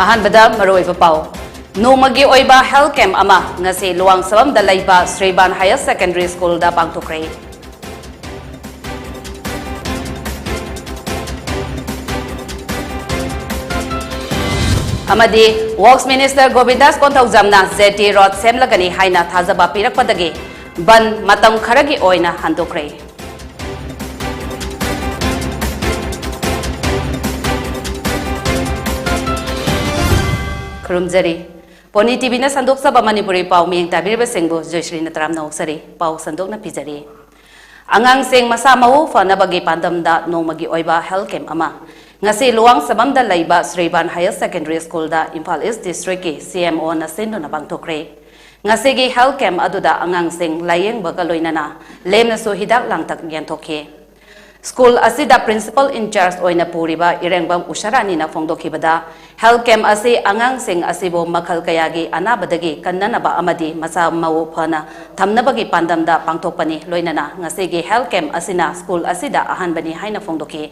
अहानबदा मरोइबा पाव नोमगी ओइबा health camp अमा ngasi luang sabam da laiba Sriban Higher Secondary School da pangtukre amadi Works Minister Govindas Konthawjamna ZT Road semlagani haina thajaba pirakpadagi ban matam kharagi oina handokre Kurumjari Poni TV na sandok sa Manipuri pau miyang tabir singbo JOYSHREE na taram na uksari pau sandok na pizari angang sing masamaw fa na bagi pandam da no magi oiba health camp ama ngasi luang sabam da laiba Sriban Higher Secondary School da Imphal East District ki CMO na sindo na bangtokre ngasi gi health camp aduda angang sing layeng bagaloina na lem na so hidak lang tak yantoke School asida principal in charge oina puriba irengbam usharani na fongdokibada health camp asi angang sing asibo makhal kayagi anabadagi kannanaba amadi masa mau phana thamnabagi pandamda pangthokpani loinana ngasigi health camp asina school asida ahanbani haina fongdoki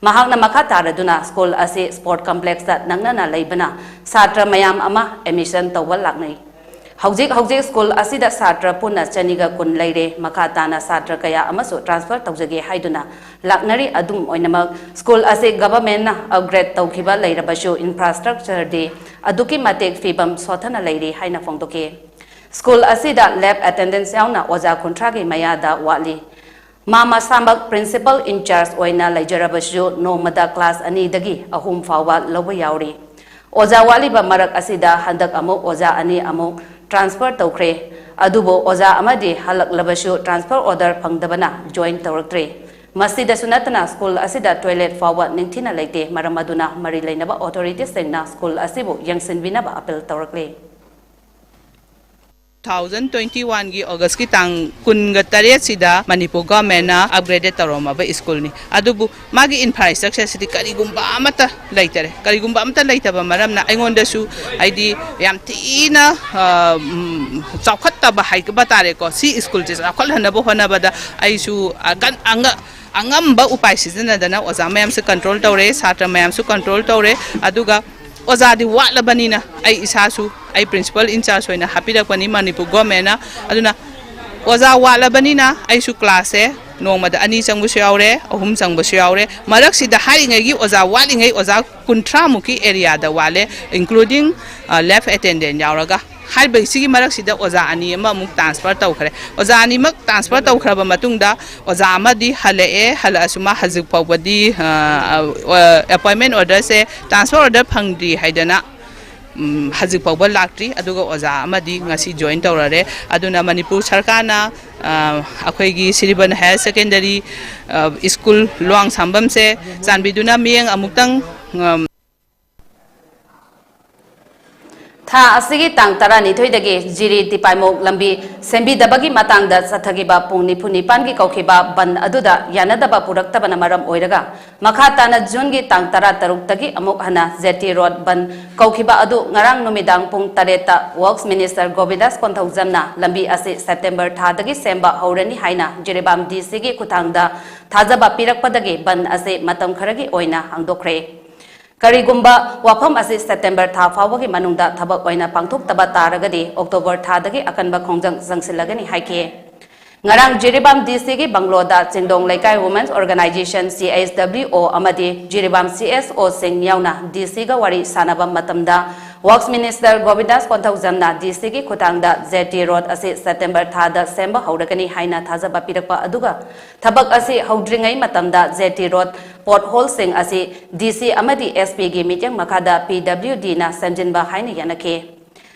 mahakna makha taraduna school asi sport complex da nangnana leibana satra mayam ama admission tawal laknai Haujik school asida satra punna chaniga kun leire makatana satra kaya amaso transfer tawjage haiduna laknari adum oinamak school ase government na upgrade tawkiba leirabashu infrastructure de aduki matek fibam sothana leire haina fongdoke school asida lab attendance yauna oja kontragi mayada wali mama sambak principal in charge oina leijarabashu no mada class ani dagi ahum fawa lobo yauri oja wali ba marak asida handak amok oja ani amok transfer tawkre adubo oja amadi halak labashu transfer order phangdabana join tawraktre masida sunatana school asida toilet forward ningthina leite maramaduna mari leinaba authorities sengna school asibu yangsin binaba appeal tawrakle 2021 की अगस्त की तांग कुनगा तरे सिदा Manipur government ना upgraded तरोमाबा school नि अदुबु मागी infrastructure city करिगुम्बा अमता लैतरे करिगुम्बा अमता लैतबा मरमना आइगोंदसु आइदी याम थीना चौखत्तबा हाइकबा तारे को सी school जे चौखल हनबो हनबदा आइसु अंगम्बा उपाय सिजनदना ओजा मयम से कंट्रोल तौरे छात्र मयम से कंट्रोल तौरे अदुगा ओजादी वाटलबनिना आई इसासु आई प्रिंसिपल इंचार्ज होइना हापिरकपनि मणिपुर गवर्नमेंट ना अदुना ओजा वाटलबनिना आइसु क्लास से नोमदा अनि चंगबुसु यावरे अहुम चंगबुसु यावरे मरकसिदा हारिङैगी ओजा वालिङै ओजा 30 मुकी एरिया दा वाले इंक्लूडिंग लेफ्ट अटेंडेंट यावरगा हाइबैसिगी मरकसिदा ओजा अनि अमा मुक ट्रांसफर तौखरे ओजा अनि मक ट्रांसफर तौखरबा मतुंगदा ओजा अमदी हलए हलअसुमा हजिक फावबदी अपॉइंटमेंट ऑर्डर से ट्रांसफर ऑर्डर फंगदी हाइदना हजिक फावबा लाक्ट्री अदुगा ओजा अमदी ngasi join तौररे अदुना मणिपुर सरकारना अखोइगी सिरिबन हायर सेकेंडरी स्कूल लोंग सांबम से चानबिदुना मियंग अमुक्तंग Tha asigi tang tarani thoidagi jiri tipaimok lambi sembi dabagi matang da sathagiba pungni phuni pangi kaukiba ban aduda yanadaba puraktabana maram oiraga makata na june gi tang tara taruk tagi amok hana ZT Road ban kaukiba adu ngarang numidang pung tareta Works Minister Govindas Konthawjamna lambi ase September tha dagi semba haurani haina jiribam DC gi kuthangda thajaba pirakpadagi ban ase matam kharagi oina hangdokre Karigumba wafam asi September tha fawagi manungda thabak oina pangthok taba taragadi October tha dagi akanba khongjang jangsilagani haike ngarang jiribam DC gi bangloda chingdong laikai women's organization CSWO amadi jiribam CSO sing yauna DC ga wari sanaba matamda Works Minister Govindas Konthawjamna DC gi khutangda ZT Road asi September tha da semba hauragani haina thajaba pirakpa aduga thabak asi haudringai matamda ZT Road pothole sing asi DC amadi SP gi meeting makada PWD na sanjinba haina yanake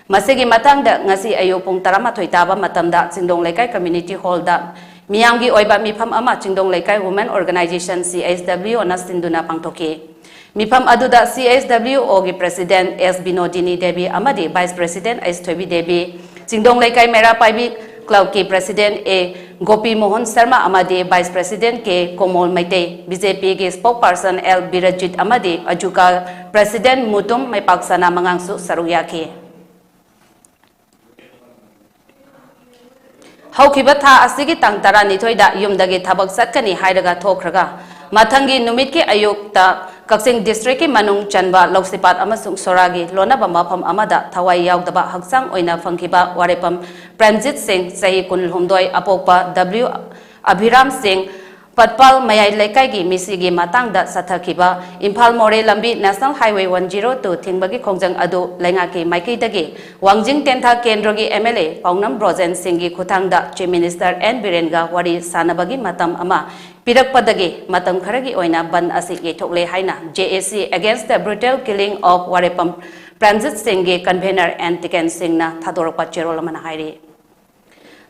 masigi matangda ngasi ayo pung 13 taba matamda chingdong laikai community hall da miyamgi oiba mifam ama chingdong laikai women organization CSWO na sinduna pangthoke Mifam aduda CSWO gi President S. Binodini Devi amadi Vice President S. Thobi Devi Chingdong Laikai Mera Paibi Club ki President A. Gopi Mohan Sharma amadi Vice President K. Komol Maite BJP ki Spokesperson L. Birajit amadi Ajuka President Mutum Maipaksana Mangangsu Saruyaki Haukiba tha asigi tang tara nithoida yumdagi thabak satkani hairaga thokraga Mathangi numit ki ayukta Kaksing district ki manung chanba Lausipat amasung Soragi lonaba mafam amada thawai yaudaba haksang oina fangkiba warepam Pranjit Singh sahi kunlhumdoi apokpa W Abhiram Singh Patpal Mayai Lekai gi misigi matang da sathakiba Imphal More Lambi National Highway 102 Thingbagi Khongjang adu Lengaki Maiki dagi Wangjing Tentha Kendrogi MLA Paunam Brozen Singhi Khutangda Chief Minister N Birenga wari sanabagi matam ama Pirakpadagi matam kharagi oina ban asi yethokle haina JAC against the brutal killing of Warepam Pranjit Singhi convener and Tiken Singh na thadorpa cherolamana hairi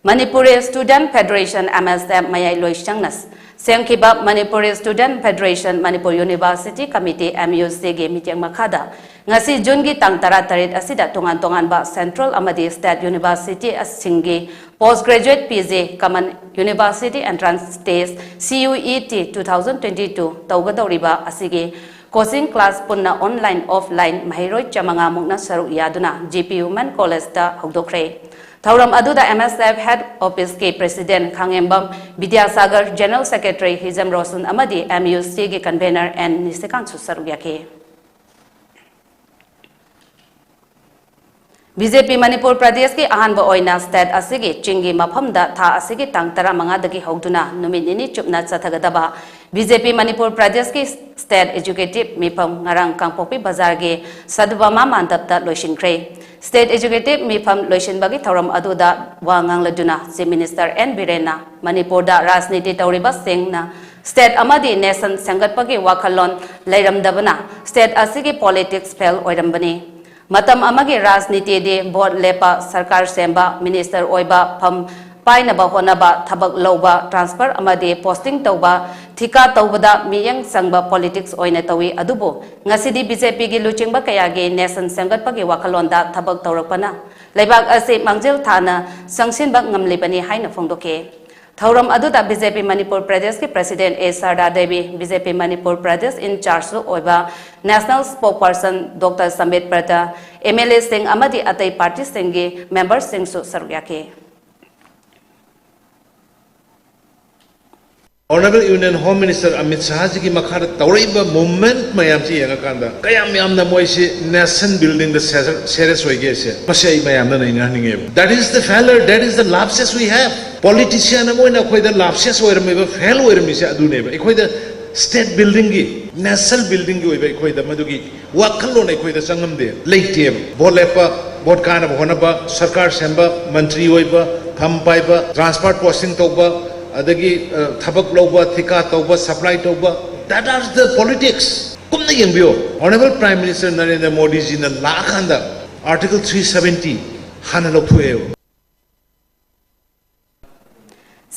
Manipuri Student Federation MSF Mayai Loishangnas Sengkiba Manipuri Student Federation Manipur University Committee MUC ge meeting makada ngasi June gi tang tara tarit asida tongan ba Central Amadi State University asinggi Postgraduate PG Common University Entrance Test CUET 2022 tawgadoriba asigi coaching class punna online offline mahiroi chamanga mukna saru yaduna GPU Man College ta hogdokre Thauram aduda MSF Head Office ke President Khangembam Vidyasagar General Secretary Hizam Rosun amadi MUC ge convener and Nisekang Susaruyake BJP Manipur Pradesh ki ahanba oina state asigi chingi maphamda tha asigi tangtara manga dagi hogduna numit nini chupna chathagadaba BJP Manipur Pradesh ki state executive mifam ngarang kangpopi bazar ge sadbama mandapta loishinkre State Executive Mifam Loishin Bagi Thauram Aduda Wangang Laduna Chief Minister N Birena Manipur da Rajniti Tauriba Singh na State Amadi Nation Sangat Bagi Wakalon Lairam Dabana State Asigi Politics Fail Oirambani Matam Amagi Rajniti de Board Lepa Sarkar Semba Minister Oiba Pam Painaba Honaba Tabak Loba Transfer Amadi Posting Tauba Thika Taubada Miyang Sangba Politics Oina Tawi Adubo Ngasidi BJP gi Luchingba Kayagi Nation Sangat Pagi Wakalonda Tabak Taurakpana Laibak Ase Mangjil Thana Sangsinba Ngamlibani Haina Fongdoke Thauram Aduda BJP Manipur Pradesh ki President A Sarda Devi BJP Manipur Pradesh in charge Oiba National Spokesperson Dr. Samit Prata MLA Singh Amadi Atai Party Singhi Member Singh Su Sarugyake Honorable Union Home Minister Amit Shah ji ki makhar tawriba movement mayam chi yanga kanda kayam yam na moisi nation building the serious hoige se pasai mayam na naina ninge that is the failure that is the lapses we have politician amoina khoi da lapses oir me fail oir mi se adu ne ba khoi da state building gi national building gi oiba khoi da madugi wakalo nei khoi da sangam de leite bolepa bot kana honaba sarkar semba mantri oiba tham paiba transport posting toba adagi thabak loba thika toba supply toba that are the politics kumna yengbio Honorable Prime Minister Narendra Modi ji na lakhanda Article 370 hana lokthue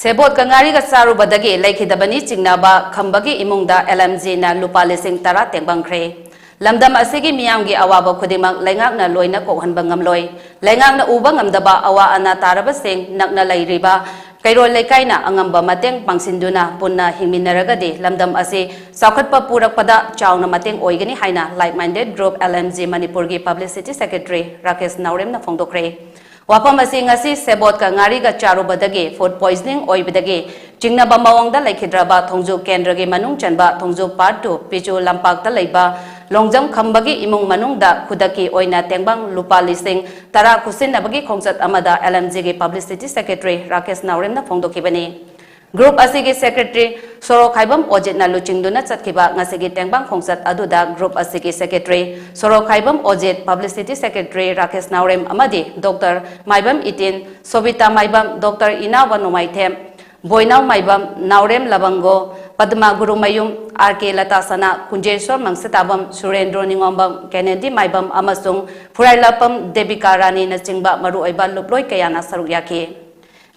Sebot kangari ga saru badagi laikhidabani chingnaba khambagi imungda LMG na lupa lesing tara tengbangkhre lamdam asigi miyamgi awaba khudimang laingak na loina kokhanba ngamloi laingak na uba ngamdaba awa ana taraba sing nakna lairiba Kairol Lekaina Angamba Mateng Pangsinduna Punna Himinaragadi Lamdam Asi Saukatpa Purakpada Chowna Mateng Oigani Haina like-minded group LMG Manipurgi Publicity Secretary Rakesh Naurem na Fongdokre Wapam Asi Ngasi Sebot ka ngari ga charu badagi food poisoning oibadagi Chingna Bambawangda Laikhidraba Thongju Kendragi Manung Chanba Thongju Part 2 Pichu Lampakta Laiba Longjam Khambagi Imung Manungda Kudaki Oina Tengbang Lupa Lising Tara Kusin Nabagi Khongsat Amada LMG Publicity Secretary Rakesh Naurem na Fongdokibani Group Asigi Secretary Soro Khaibam Ojit na Luchingduna Chatkiba Ngasigi Tengbang Khongsat Aduda Group Asigi Secretary Soro Khaibam Ojit Publicity Secretary Rakesh Naurem Amadi Dr. Maibam Itin Sobita Maibam Dr. Ina Wanumaithem Boinau Maibam Naurem Labango Padma Guru Mayum RK Latasana Kunjeswar Mangsetabam Surendro Ningombam Kennedy Maibam Amasung Furailapam Debika Rani na Chingba Maru Oiba Luploi Kayana Sarukyake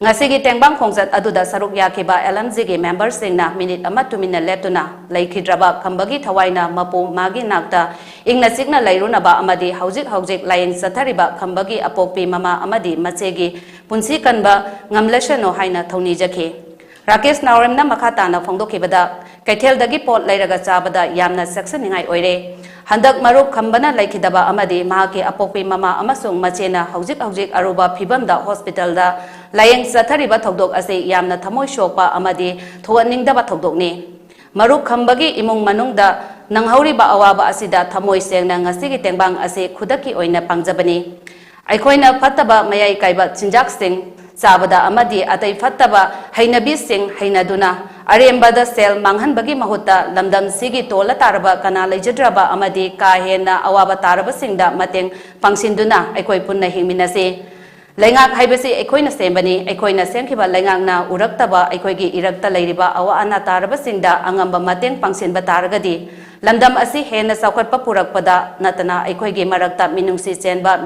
Ngasigi Tengbang Khongsat Aduda Sarukyake ba LMG ge members singna minute ama 2 minute leptuna Laikhidraba Khambagi Thawaina Mapu Magi Nakta Ingna Signa Lairuna ba amadi Haujik Laying Sathariba Khambagi Apokpi Mama amadi Machegi Punsi Kanba Ngamleshano Haina Thoni Jake Rakesh Naurem na Makata na Fongdokibada Kaithel dagi pot Lairaga Chabada Yamna section Ningai Oire Handak Maruk Khambana Laikhidaba Amadi Mahaki Apokpi Mama Amasung Machena Haujik Aruba Phibamda Hospital da Laying Sathariba Thogdok Ase Yamna Thamoi Shokpa Amadi Thoaningdaba Thogdokni Maruk Khambagi Imung Manungda nanghoriba awaba asida thamoi sengna ngasigi tengbang ase khudaki oina pangjabani aikoina fattaba mayai kaiba chinjak sing sabada amadi atai fattaba hainabi sing hainaduna arembada sel manghanbagi mahutta lamdam sigi tola taraba kana leijadraba amadi ka hena awaba taraba singda mateng pangsinduna aikoi punna hingminase Lengak haibasi ekoina sembani ekoina semkiba lengakna uraktaba ekoigi irakta leiriba awa ana taraba singda angamba mateng pangsinba taragadi lamdam asi hena saukatpa purakpada natana ekoigi marakta minungsi chenba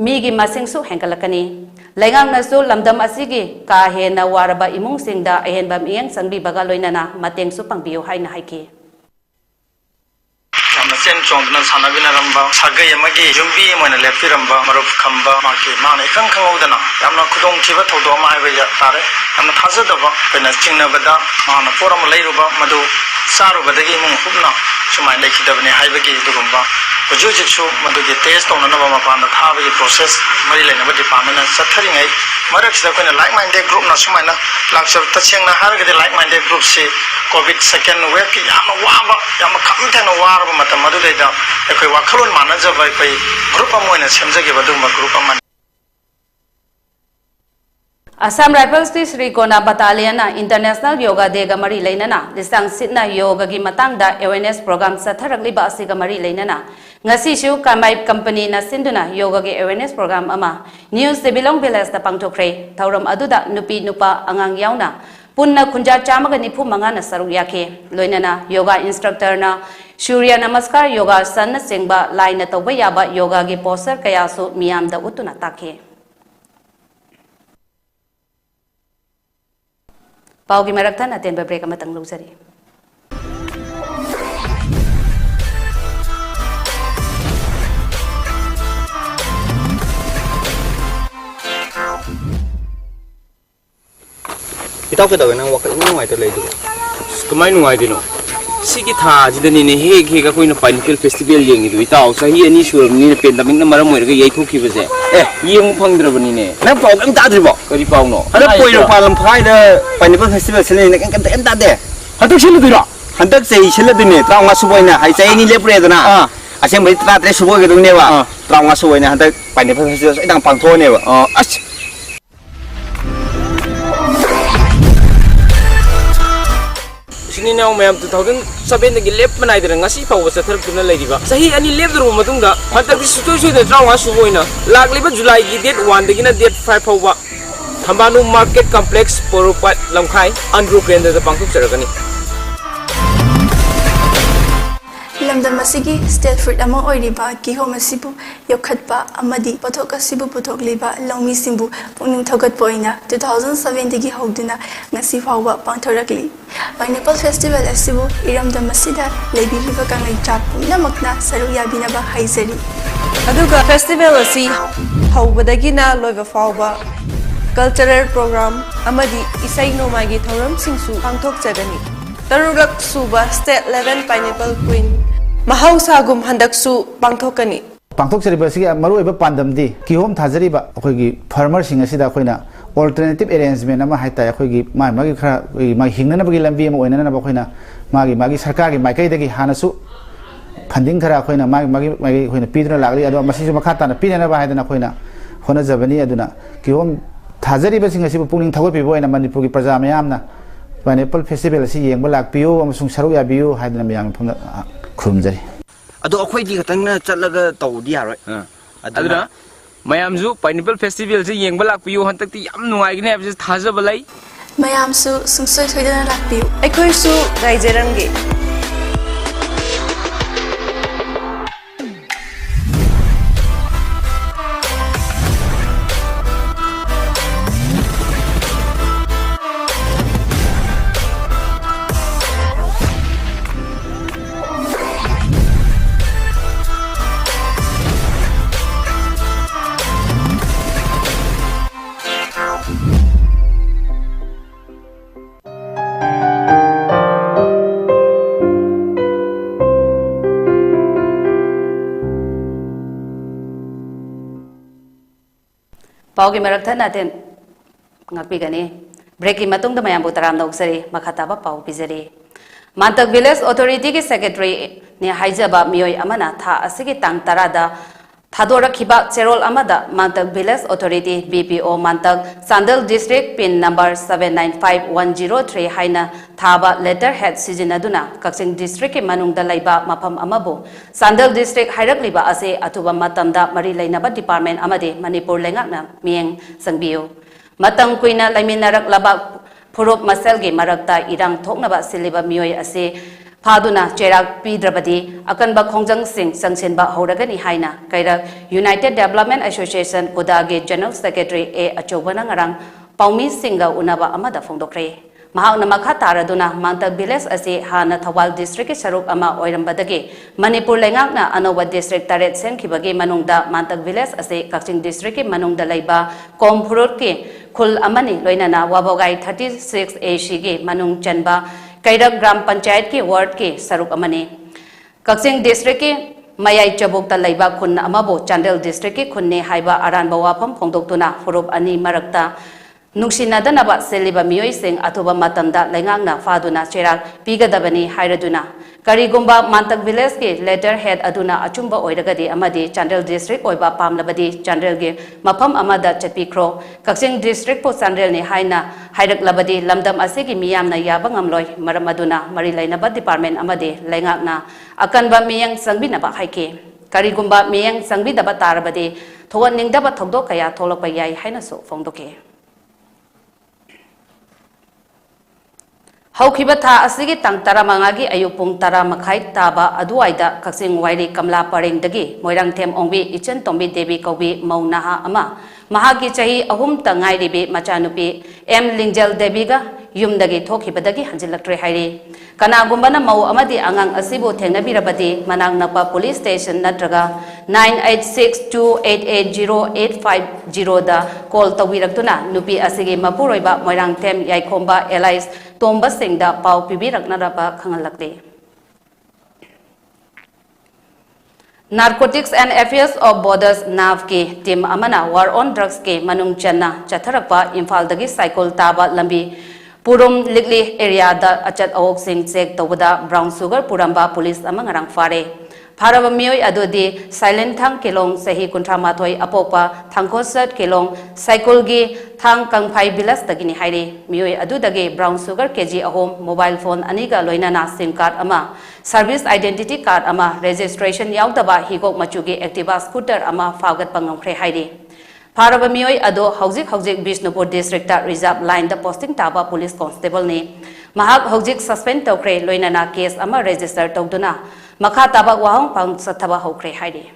migi masingsu hengkalakani lengakna su lamdam asigi ka hena waraba imung singda ahenba miyeng sangbi baga loinana mateng su pangbiyo haina haiki Sen chongna sanabina ramba sagai amagi jumbi moina lepi ramba maruf khamba maki mana ikang khangudana yamna khudong thiba thodo ma haiba ya tare yamna thajadaba pena chingna bada mana forum leiruba madu saru badagi mung hubna sumai lekhidabani haibagi dugumba hujujiksu madugi test tongna naba mapana thabagi process mari leinaba department sathari ngai marak sida koina like minded group na sumaina laksar tachengna hargade like minded group se covid second wave ki yamna waba yamna khamthena waraba matam madu daida ekoi wakhalon manajaba ekoi group amoina semjage baduma group amani Assam Rifles di Sri Kona Battalion International Yoga Day gamari leinana lisang sitna yoga gi matangda awareness program satharagli ba asiga mari leinana ngasi shu kamai company na sinduna yoga gi awareness program ama news de belong village ta pangthokre thauram aduda nupi nupa angang yauna punna khunja chamaga nipu manga na saru yake loinana yoga instructor na Surya Namaskar yoga san na singba line na tawba yaba yoga gi poster kaya su miyam da utuna takhe Paugi maraktan aten break amatang lungsari. Itaw ka daw nang wakal nungai talay do. Kamay nungai dino. Sige tha jida ni heg heg ako na pineapple festival yang itu itaw sahi ani sur ni pandemic na maram mo yai thuki base. Yung phangdra bani ne. Na pau ang ta dribo. Kari pau no. Ada poi ro palam phai da pineapple festival sele ne kan kan ta de. Hadak sele dira. Hadak sei sele dine traw nga suboi na hai sai ni lepre da na. Asem bai tra tre suboi ga dong ne wa. Traw nga suboi na hadak pineapple festival idang pangtho ne wa. As Sini na mayam 2007 nagi lep manai dira ngasi paw sa tharap tuna lai diba sahi ani lep dro matungda hantak di sutoi sui da trawa suboina lagliba July gi date 1 dagina date 5 pawa Thambanu market complex Porupat Lamkhai Andrew Grande da pangthok charagani lamdam asigi state fruit ama oiriba kihom asibu yokhatpa amadi pothok asibu pothok liba lawmi simbu puning thogat poina 2007 digi hogduna ngasi fawba pangthorakli pineapple festival asibu iramdam asida lebiriba kangai chap namakna saru yabinaba haizari aduga festival asi hawbadagina loiba fawba cultural program amadi isai nomagi thoram singsu pangthok jagani tarugak suba state level pineapple queen Mahausagum handaksu pangthokani pangthok seriba sigi maru eba pandam di kihom thajariba akhoi farmer singa sida khoina alternative arrangement ama haita akhoi magi khara magi hingnana bagi lambi ama oinana na khoina magi sarkar gi maikai dagi hanasu funding khara khoina magi khoina pidna lagli ado masi makha ta na pinana ba haidana khoina khona jabani aduna kihom thajariba singa sibu pungning thagoi pibo ena Manipur gi praja mayamna pineapple festival asi yengba lakpiyo amasung saru yabiyo haidana mayam phumna khurumjari ado akhoi di khatang na chatlaga tawdi yaroi aduna mayamju pineapple festival se yengba lakpiyo hantakti yam nungai gine abse thajaba lai mayamsu sungsoi thoidana lakpiu aikhoisu gaijerangi Paugi maraktan aten ngakpi gani break ki matung da mayam butaram da uksari makhataba pau pizari Mantak Village Authority ki Secretary ni haijaba miyoi amana tha asigi tang tarada Thadora Kiba Cherol Amada Mantak Village Authority BPO Mantak Sandal District Pin number 795103 Haina Thaba letterhead Sijinaduna Kakching District ki Manungda Laiba Mapam Amabu Sandal District Hairak Liba Ase Atuba Matamda Mari Lainaba Department Amade Manipur Lengakna Mieng Sangbiu Matang Kuina Laiminarak Laba Purup Maselgi Marakta Irang Thoknaba Siliba Miyoi Ase Paduna Cherak Pidrabadi Akanba Kongjang Singh Sangsenba Horagani Haina Kairak United Development Association Kudagi General Secretary A Achobana Ngarang Paumi Singa Unaba Amada Fongdokre Mahak Namakha Taraduna Mantak Village Ase Hana Thawal District Saruk Ama Oirambadagi Manipur Lengakna Anowa District Taret Senkibagi Manungda Mantak Village Ase Kakching District Manungda Laiba Kompurutki Kul Amani Loinana Wabogai 36 ACG Manung Chanba Kairak Gram Panchayat ki ward ki saruk amani Kakching District ki Mayai Chabukta Laiba Khun Amabo Chandel District ki Khunne Haiba Aran Bawapam Phongdoktuna Furup Ani Marakta Nungsinadana Seliba Miyoi Singh Atuba Matamda Lengangna Faduna Cherak Pigadabani Hairaduna Karigumba Mantak Village ki letterhead Aduna Achumba Oiragadi Amadi Chandel District Oiba Pamlabadi Chandel gi Mapam Amada Chatpikro Kakching District po Chandel ni Haina Hairak Labadi Lamdam Asigi Miyamna Yabangamloi Maramaduna Marilainaba Department Amadi Lengakna Akanba Miyang Sangbinaba Haike Karigumba Miyang Sangbidaba Tarabadi Thowan Ningdaba Thogdo Kaya Tholopayai Hainaso Fongdoke Haukiba tha asigi tang taramangagi ayupung taramakhai taba aduaida Kakching Wairi Kamla Pareng dagi Moirang Them Ongbi Ichen Tombi Devi Kaubi Maunaha Ama Mahagi Chahi Ahum Tangai Ribi Machanupi M Lingjal Deviga Yumdagi Thokibadagi Hanjilaktre Hairi Kanagumbana Mau Amadi Angang Asibu Tengnabirabadi Manang Napa Police Station Natraga 986288085 da call Tawiraktuna Nupi Asigi Mapuroiba Moirang Them Yaikomba Elias Tomba Singda Pau Pibiraknaraba Kangalakde Narcotics and Affairs of Borders NAV ke team amana war on drugs ke manung channa chatharakpa Imphal dagi cycle taba lambi Purum Ligli area da achat awok sing check tawada brown sugar puramba police amangarang fare Paraba Miyoi Adodi Silent Thang Kilong Sahi Kuntramathoi Apopa Thangkosat Kilong Cycle gi Thang Kangphai Bilas Dagini Hairi Miyoi Adudagi brown sugar kg ahom mobile phone aniga loinana SIM card ama service identity card ama registration yaudaba higok machugi Activa scooter ama fagat pangamkhre Hairi Paraba Miyoi Ado Haujik Bishnupur District Reserve Line the posting taba police constable ni Mahak Haujik suspend tokre loinana case ama register tokduna Makha taba wahong pang sathaba hokre hairi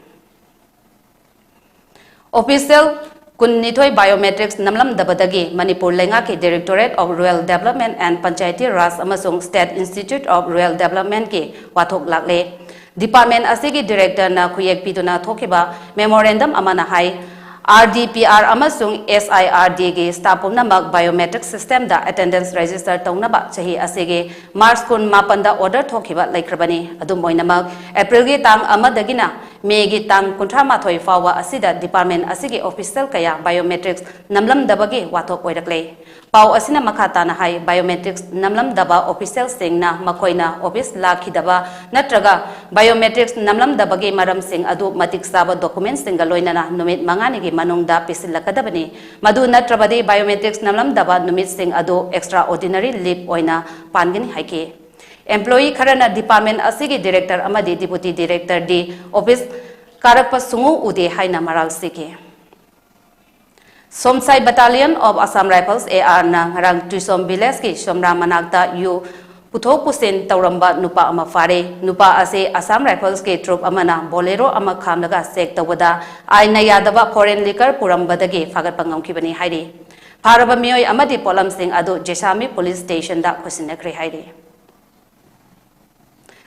Official Kunnithoi Biometrics Namlam Dabadagi Manipur Lenga ki Directorate of Rural Development and Panchayati Raj amasung State Institute of Rural Development ki wathok lakle Department asigi Director na khuyek piduna thokiba memorandum amana hai RDPR amasung SIRD ge stapum namak biometric system da attendance register taunaba chahi asege March kun mapanda order thokiba laikrabani adum oinamak April ge tang amadagina May gi tang kuntramathoi fawa asida department asige official kaya biometrics namlam dabage wathok oirakle Pau asina makata na hai biometrics namlam daba official sing na makoina office lakhidaba natraga biometrics namlam dabage maram sing adu matik saba documents singa loinana numit mangani gi manungda pisilakadabani madu natrabadi biometrics namlam daba numit sing adu extraordinary leave oina pangani haike Employee Karana Department Asigi Director Amadi Deputy Director di Office Karakpa Sungu Ude Haina Maral Sike Somsai Battalion of Assam Rifles AR na Rang Tuisom Bileski Somra Manakta Yu Puthok Pusin Tauramba Nupa Ama Fare Nupa Ase Assam Rifles ke troop amana Bolero ama Khamlaga Sek Tawada Aina Yadaba Foreign Liquor Purambadagi Fagat Pangam Kibani Hairi Paraba Miyoi Amadi Polam Singh Adu Jesami Police Station da Kusinakri Hairi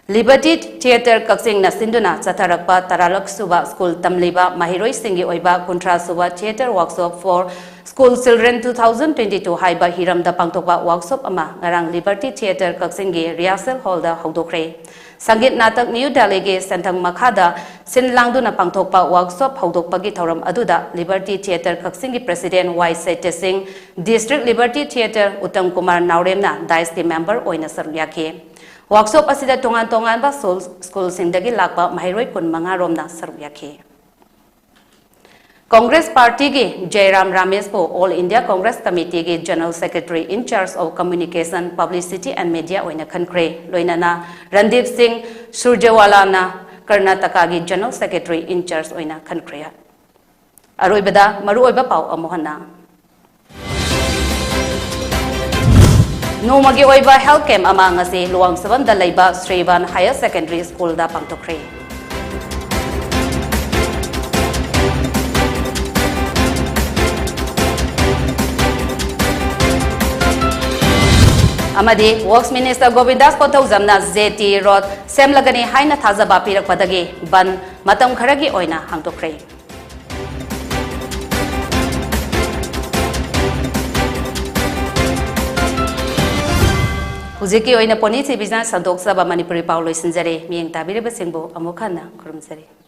Liberty Theatre Kakching na Sinduna Chatharakpa Taralak Suba School Tamliba Mahiroi Singi Oiba Kuntra Suba Theatre Workshop for School Children 2022 Haiba Hiram da Pangtokba Workshop ama Ngarang Liberty Theatre Kakching gi Rehearsal Hall da Haudokre Sangit Natak New Delhi ge Santang Makhada Sinlangduna Pangtokpa Workshop Haudokpagi Thauram Aduda Liberty Theatre Kakching gi President Y Sete Singh District Liberty Theatre Uttam Kumar Nauremna Dice member oina saryake Workshop asida tongan ba school singdagi lakba mahairoi kun manga romna saruk yakhi. Congress Party ki Jairam Ramesh po All India Congress Committee ki General Secretary in charge of Communication, Publicity and Media oina khankre loinana Randeep Singh Surjewala na Karnataka ki General Secretary in charge oina khankre. Aroibada maru oiba pau amohana. Nomagi oiba health camp ama ngasi luang saban da laiba Srivan Higher Secondary School da pangtokre. Amadi Works Minister Govindas Kothawjamna ZT Road semlagani haina thajaba pirakpadagi ban matam kharagi oina hangtokre. Hujiki oina poni se business sandok saba Manipuri Paulo Sinjare miyeng tabire basingbo amukhana kurumsari.